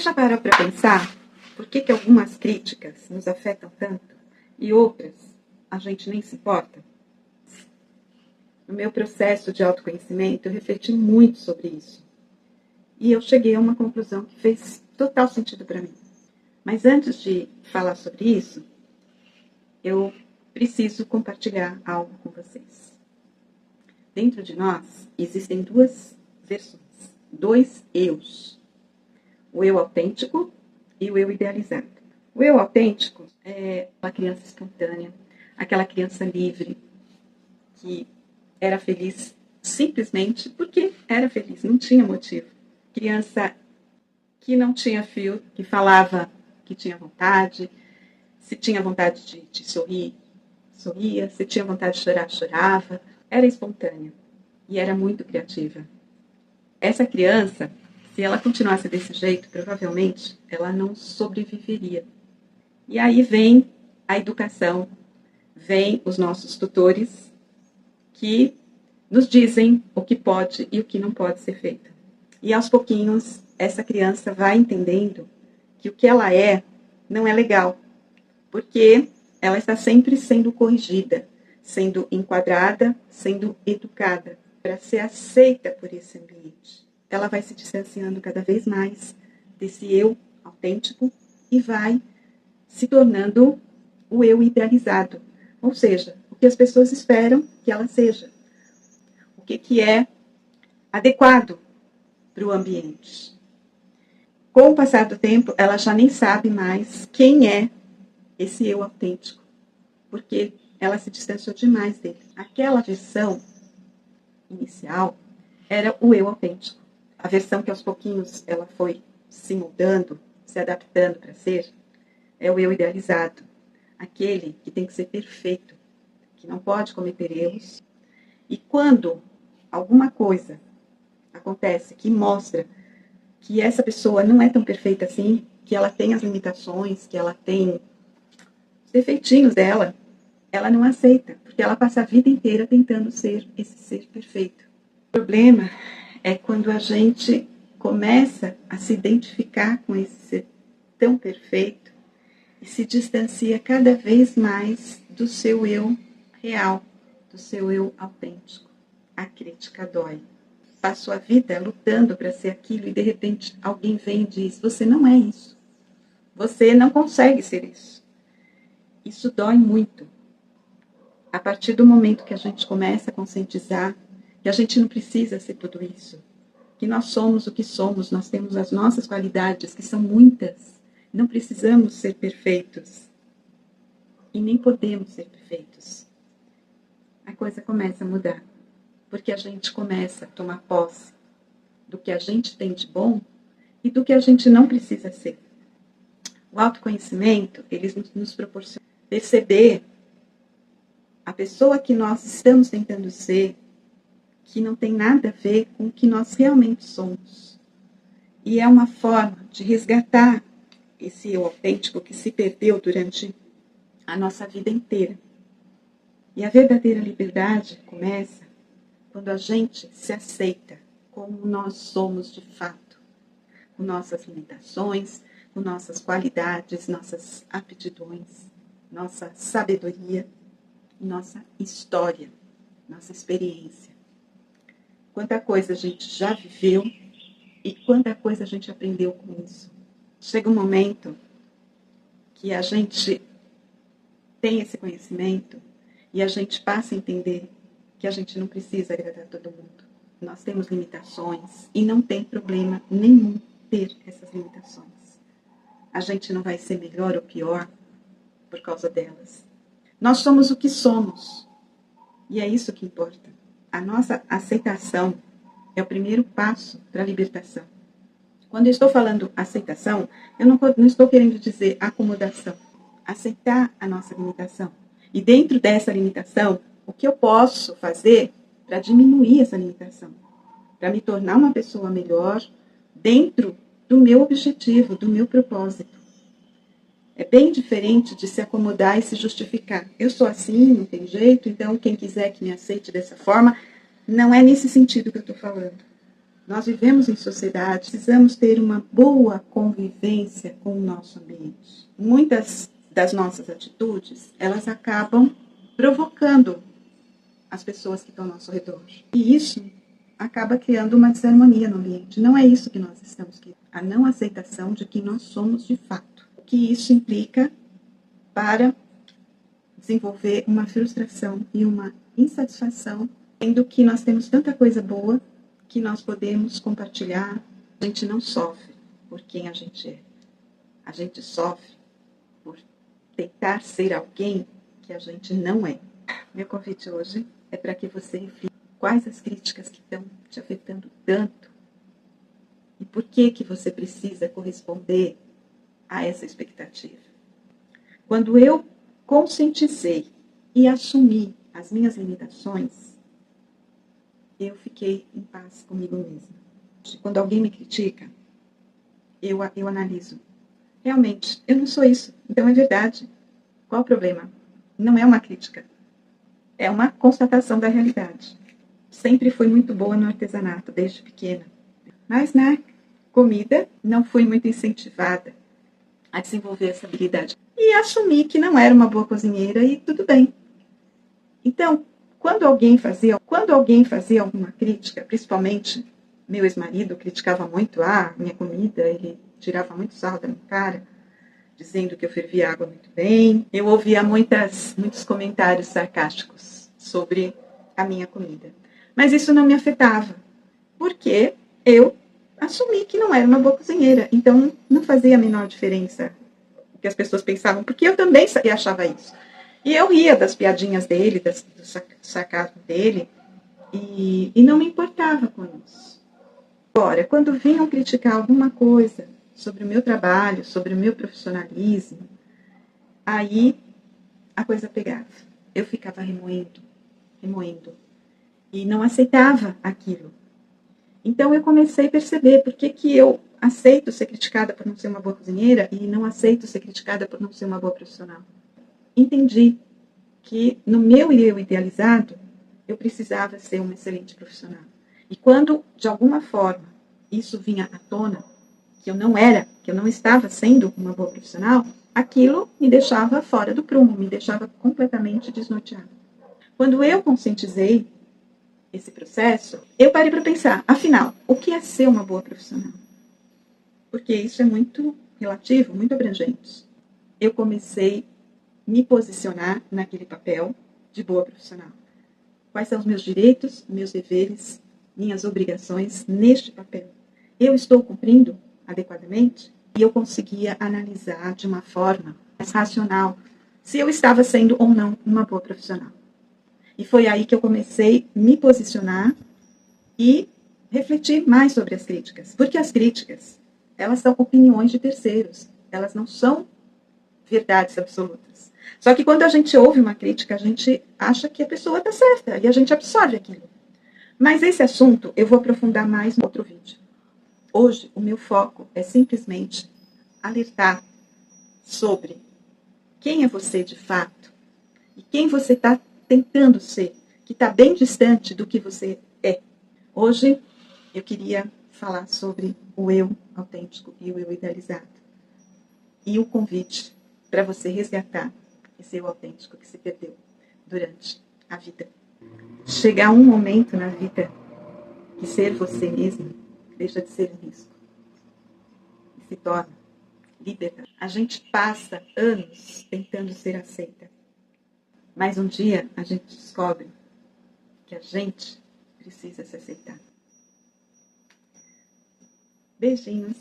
já parou para pensar por que algumas críticas nos afetam tanto e outras a gente nem se importa? No meu processo de autoconhecimento, eu refleti muito sobre isso. E eu cheguei a uma conclusão que fez total sentido para mim. Mas antes de falar sobre isso, eu preciso compartilhar algo com vocês. Dentro de nós existem duas versões, dois eus. O eu autêntico e o eu idealizado. O eu autêntico é aquela criança espontânea, aquela criança livre, que era feliz simplesmente porque era feliz, não tinha motivo. Criança que não tinha filtro, que falava que tinha vontade, se tinha vontade de sorrir, sorria, se tinha vontade de chorar, chorava. Era espontânea e era muito criativa. Essa criança, se ela continuasse desse jeito, provavelmente ela não sobreviveria. E aí vem a educação, vem os nossos tutores que nos dizem o que pode e o que não pode ser feito. E aos pouquinhos, essa criança vai entendendo que o que ela é não é legal, porque ela está sempre sendo corrigida, sendo enquadrada, sendo educada para ser aceita por esse ambiente. Ela vai se distanciando cada vez mais desse eu autêntico e vai se tornando o eu idealizado, ou seja, o que as pessoas esperam que ela seja, o que é adequado para o ambiente. Com o passar do tempo, ela já nem sabe mais quem é esse eu autêntico, porque ela se distanciou demais dele. Aquela versão inicial era o eu autêntico. A versão que aos pouquinhos ela foi se mudando, se adaptando para ser, é o eu idealizado. Aquele que tem que ser perfeito, que não pode cometer erros. E quando alguma coisa acontece que mostra que essa pessoa não é tão perfeita assim, que ela tem as limitações, que ela tem os defeitinhos dela, ela não aceita, porque ela passa a vida inteira tentando ser esse ser perfeito. O problema é quando a gente começa a se identificar com esse ser tão perfeito e se distancia cada vez mais do seu eu real, do seu eu autêntico. A crítica dói. Passou a vida lutando para ser aquilo e de repente alguém vem e diz: você não é isso. Você não consegue ser isso. Isso dói muito. A partir do momento que a gente começa a conscientizar que a gente não precisa ser tudo isso, que nós somos o que somos, nós temos as nossas qualidades, que são muitas, não precisamos ser perfeitos e nem podemos ser perfeitos. A coisa começa a mudar, porque a gente começa a tomar posse do que a gente tem de bom e do que a gente não precisa ser. O autoconhecimento, ele nos proporciona perceber a pessoa que nós estamos tentando ser, que não tem nada a ver com o que nós realmente somos. E é uma forma de resgatar esse eu autêntico que se perdeu durante a nossa vida inteira. E a verdadeira liberdade começa quando a gente se aceita como nós somos de fato, com nossas limitações, com nossas qualidades, nossas aptidões, nossa sabedoria, nossa história, nossa experiência. Quanta coisa a gente já viveu e quanta coisa a gente aprendeu com isso. Chega um momento que a gente tem esse conhecimento e a gente passa a entender que a gente não precisa agradar todo mundo. Nós temos limitações e não tem problema nenhum ter essas limitações. A gente não vai ser melhor ou pior por causa delas. Nós somos o que somos e é isso que importa. A nossa aceitação é o primeiro passo para a libertação. Quando eu estou falando aceitação, eu não estou querendo dizer acomodação. Aceitar a nossa limitação. E dentro dessa limitação, o que eu posso fazer para diminuir essa limitação? Para me tornar uma pessoa melhor dentro do meu objetivo, do meu propósito. É bem diferente de se acomodar e se justificar. Eu sou assim, não tem jeito, então quem quiser que me aceite dessa forma, não é nesse sentido que eu estou falando. Nós vivemos em sociedade, precisamos ter uma boa convivência com o nosso ambiente. Muitas das nossas atitudes, elas acabam provocando as pessoas que estão ao nosso redor. E isso acaba criando uma desarmonia no ambiente. Não é isso que nós estamos querendo. A não aceitação de que nós somos de fato. O que isso implica para desenvolver uma frustração e uma insatisfação, sendo que nós temos tanta coisa boa que nós podemos compartilhar. A gente não sofre por quem a gente é. A gente sofre por tentar ser alguém que a gente não é. Meu convite hoje é para que você reflita quais as críticas que estão te afetando tanto e por que você precisa corresponder a essa expectativa. Quando eu conscientizei e assumi as minhas limitações, eu fiquei em paz comigo mesma. Quando alguém me critica, eu analiso. Realmente, eu não sou isso, então é verdade. Qual o problema? Não é uma crítica, é uma constatação da realidade. Sempre fui muito boa no artesanato, desde pequena. Mas na comida, não fui muito incentivada a desenvolver essa habilidade. E assumi que não era uma boa cozinheira e tudo bem. Então, quando alguém fazia alguma crítica, principalmente meu ex-marido criticava muito a minha comida, ele tirava muito sarro da minha cara, dizendo que eu fervia água muito bem. Eu ouvia muitos comentários sarcásticos sobre a minha comida. Mas isso não me afetava, porque eu assumi que não era uma boa cozinheira. Então, não fazia a menor diferença o que as pessoas pensavam, porque eu também achava isso. E eu ria das piadinhas dele, do sarcasmo dele, e não me importava com isso. Agora, quando vinham criticar alguma coisa sobre o meu trabalho, sobre o meu profissionalismo, aí a coisa pegava. Eu ficava remoendo, e não aceitava aquilo. Então eu comecei a perceber por que eu aceito ser criticada por não ser uma boa cozinheira e não aceito ser criticada por não ser uma boa profissional. Entendi que no meu eu idealizado, eu precisava ser uma excelente profissional. E quando, de alguma forma, isso vinha à tona, que eu não estava sendo uma boa profissional, aquilo me deixava fora do prumo, me deixava completamente desnorteada. Quando eu conscientizei esse processo, eu parei para pensar, afinal, o que é ser uma boa profissional? Porque isso é muito relativo, muito abrangente. Eu comecei a me posicionar naquele papel de boa profissional. Quais são os meus direitos, meus deveres, minhas obrigações neste papel? Eu estou cumprindo adequadamente? E eu conseguia analisar de uma forma mais racional se eu estava sendo ou não uma boa profissional. E foi aí que eu comecei a me posicionar e refletir mais sobre as críticas. Porque as críticas, elas são opiniões de terceiros. Elas não são verdades absolutas. Só que quando a gente ouve uma crítica, a gente acha que a pessoa está certa e a gente absorve aquilo. Mas esse assunto eu vou aprofundar mais no outro vídeo. Hoje, o meu foco é simplesmente alertar sobre quem é você de fato e quem você está tentando ser, que está bem distante do que você é. Hoje, eu queria falar sobre o eu autêntico e o eu idealizado. E o convite para você resgatar esse eu autêntico que se perdeu durante a vida. Chegar um momento na vida que ser você mesmo deixa de ser risco e se torna libertador. A gente passa anos tentando ser aceita, mas um dia a gente descobre que a gente precisa se aceitar. Beijinhos.